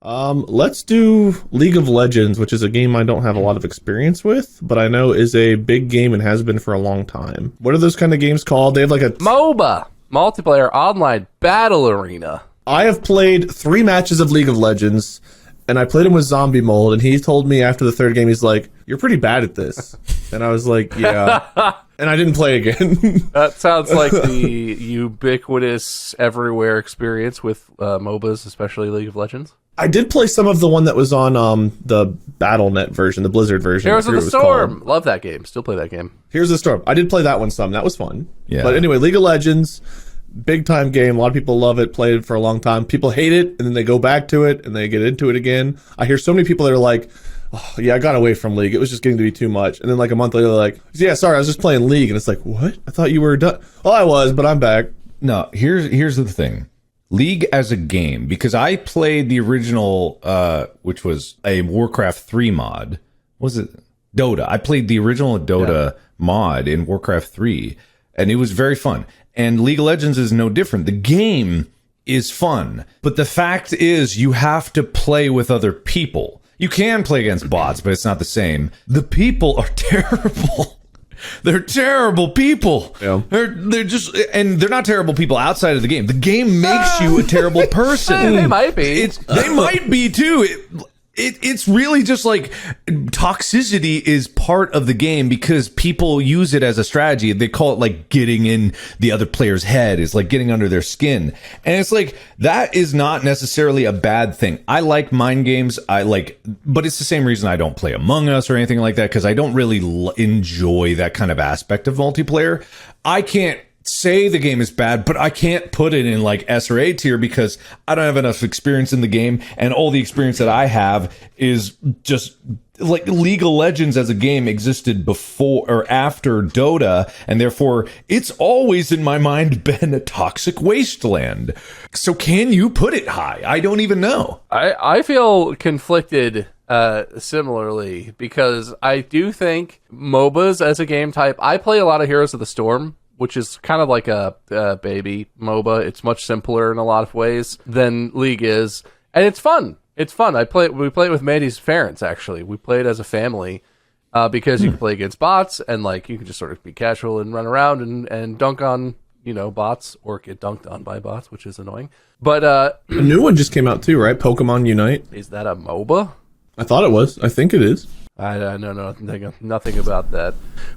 Let's do League of Legends, which is a game I don't have a lot of experience with, but I know is a big game and has been for a long time. What are those kind of games called? They have like a MOBA, multiplayer online battle arena. I have played 3 matches of League of Legends, and I played him with zombie mold, and he told me after the 3rd game, he's like, "You're pretty bad at this." And I was like, "Yeah." And I didn't play again. That sounds like the ubiquitous everywhere experience with MOBAs, especially League of Legends. I did play some of the one that was on the BattleNet version, the Blizzard version. Heroes of the Storm. Love that game. Still play that game. Here's the Storm. I did play that one some. That was fun. Yeah. But anyway, League of Legends, big time game. A lot of people love it, played it for a long time. People hate it, and then they go back to it, and they get into it again. I hear so many people that are like, "Oh, yeah, I got away from League. It was just getting to be too much." And then like a month later, they're like, "Yeah, sorry, I was just playing League." And it's like, "What? I thought you were done." "Oh, I was, but I'm back." No, here's the thing. League as a game, because I played the original, which was a Warcraft 3 mod. Was it Dota? I played the original Dota mod in Warcraft 3, and it was very fun. And League of Legends is no different. The game is fun, but the fact is you have to play with other people. You can play against bots, but it's not the same. The people are terrible. They're terrible people. Yeah. They're just, and they're not terrible people outside of the game. The game makes you a terrible person. They might be. They might be too. It's really just like toxicity is part of the game because people use it as a strategy. They call it like getting in the other player's head. It's like getting under their skin. And it's like, that is not necessarily a bad thing. I like mind games. But it's the same reason I don't play Among Us or anything like that, because I don't really enjoy that kind of aspect of multiplayer. I can't say the game is bad, but I can't put it in like S or A tier because I don't have enough experience in the game, and all the experience that I have is just like League of Legends as a game existed before or after Dota, and therefore it's always in my mind been a toxic wasteland. So can you put it high? I don't even know. I feel conflicted similarly, because I do think MOBAs as a game type, I play a lot of Heroes of the Storm, which is kind of like a baby MOBA. It's much simpler in a lot of ways than League is, and it's fun. It's fun. We play it with Maddie's parents, actually. We play it as a family because you can play against bots, and like you can just sort of be casual and run around and dunk on bots, or get dunked on by bots, which is annoying. But a new one just came out too, right? Pokemon Unite. Is that a MOBA? I thought it was. I think it is. I know nothing about that.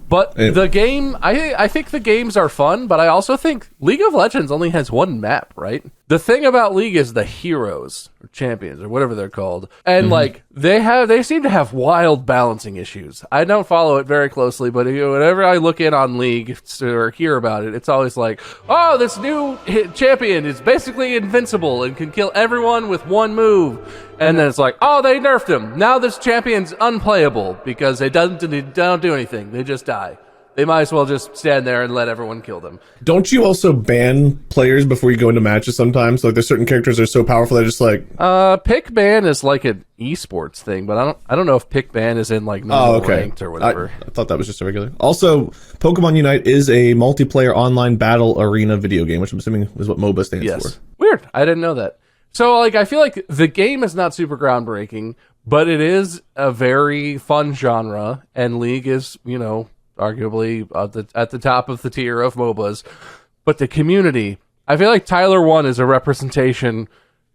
But the game, I think the games are fun, but I also think League of Legends only has one map, right? The thing about League is the heroes, or champions, or whatever they're called. And like, they seem to have wild balancing issues. I don't follow it very closely, but whenever I look in on League or hear about it, it's always like, oh, this new champion is basically invincible and can kill everyone with one move. And then it's like, oh, they nerfed him. Now this champion's unplayable because they don't do anything. They just die. They might as well just stand there and let everyone kill them. Don't you also ban players before you go into matches sometimes? Like there's certain characters that are so powerful they're just like... Pick ban is like an esports thing, but I don't know if pick ban is in like ranked or whatever. I thought that was just a regular. Also, Pokemon Unite is a multiplayer online battle arena video game, which I'm assuming is what MOBA stands for. Weird. I didn't know that. So like, I feel like the game is not super groundbreaking, but it is a very fun genre, and League is, arguably at the top of the tier of MOBAs. But the community, I feel like Tyler 1 is a representation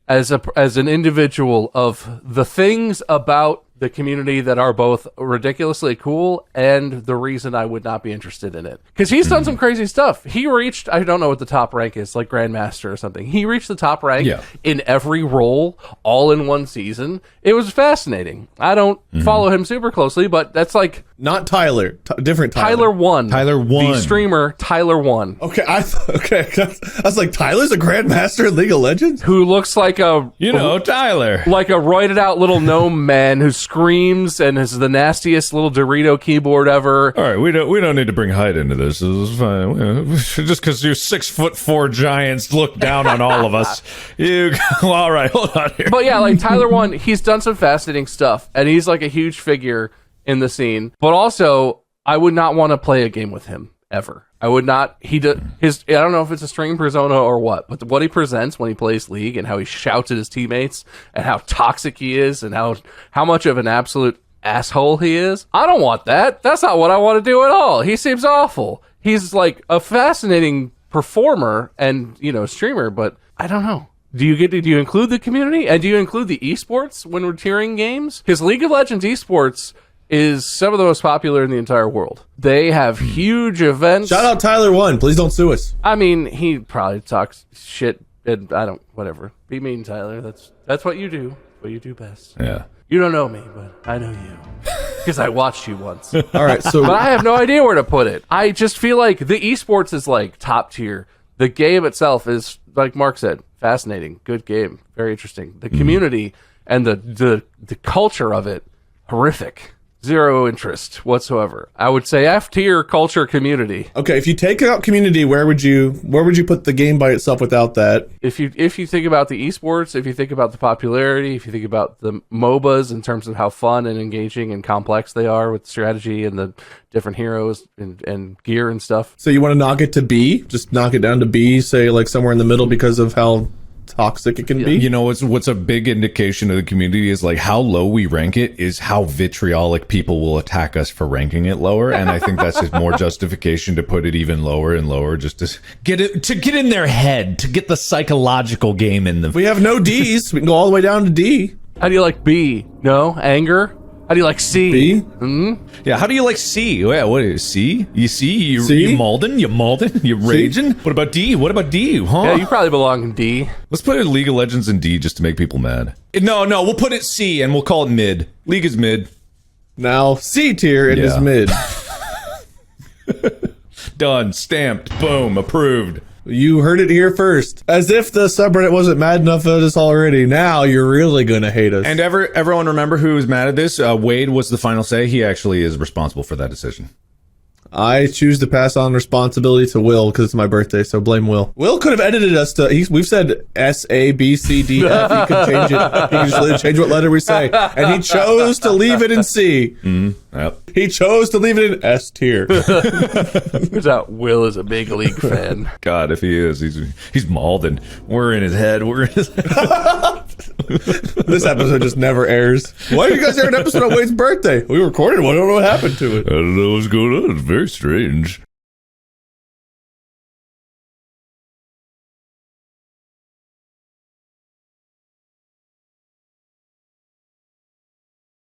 as an individual of the things about the community that are both ridiculously cool and the reason I would not be interested in it. Because he's done some crazy stuff. He reached, I don't know what the top rank is, like Grandmaster or something. He reached the top rank in every role, all in one season. It was fascinating. I don't follow him super closely, but that's like... Not Tyler. Different Tyler. Tyler 1. Tyler 1. The streamer, Tyler 1. Okay, I was like, Tyler's a Grandmaster in League of Legends? Who looks like a... Tyler. Like a roided out little gnome man who screams and is the nastiest little Dorito keyboard ever. All right, we don't need to bring height into this. This is fine. Just because you 6'4" giants look down on all of us. All right, hold on here. But yeah, like Tyler 1, he's done some fascinating stuff, and he's like a huge figure in the scene. But also, I would not want to play a game with him ever. I would not. I don't know if it's a stream persona or what he presents when he plays League and how he shouts at his teammates and how toxic he is and how much of an absolute asshole he is. I don't want that. That's not what I want to do at all. He seems awful. He's like a fascinating performer and streamer, but I don't know. Do you include the community and do you include the esports when we're tiering games? Because League of Legends esports is some of the most popular in the entire world. They have huge events. Shout out Tyler One. Please don't sue us. I mean, he probably talks shit, and whatever. Be mean, Tyler. That's what you do. What you do best. Yeah. You don't know me, but I know you. Because I watched you once. All right, so But I have no idea where to put it. I just feel like the esports is like top tier. The game itself is, like Mark said, fascinating. Good game. Very interesting. The community and the culture of it, horrific. Zero interest whatsoever. I would say F tier culture community. okay, if you take out community, where would you put the game by itself without that? If you think about the esports, if you think about the popularity, if you think about the MOBAs in terms of how fun and engaging and complex they are with strategy and the different heroes and gear and stuff. So you want to knock it to B? Just knock it down to B, say like somewhere in the middle because of how toxic it can be? You know, what's a big indication of the community is like how low we rank it is how vitriolic people will attack us for ranking it lower. And I think that's just more justification to put it even lower and lower, just to get in their head, to get the psychological game in them. We have no Ds. We can go all the way down to D. How do you like B? No? Anger? How do you like C? B? Yeah, how do you like C? Yeah, what is C? You see? You C? Malden? You raging? What about D? Huh? Yeah, you probably belong in D. Let's put it League of Legends in D just to make people mad. No, we'll put it C and we'll call it mid. League is mid. Now C tier, it is Yeah. mid. Done. Stamped. Boom. Approved. You heard it here first. As if the subreddit wasn't mad enough at us already. Now you're really gonna hate us. And everyone remember who was mad at this? Wade was the final say. He actually is responsible for that decision. I choose to pass on responsibility to Will because it's my birthday, so blame Will. Will could have edited us to. We've said S A B C D F. He could change it. He could just change what letter we say, and he chose to leave it in C. Yep. He chose to leave it in S tier. Turns out Will is a big league fan. God, if he is, he's Malden. We're in his head. This episode just never airs. Why did you guys air an episode on Wade's birthday? We recorded one. I don't know what happened to it. I don't know what's going on. It's very strange.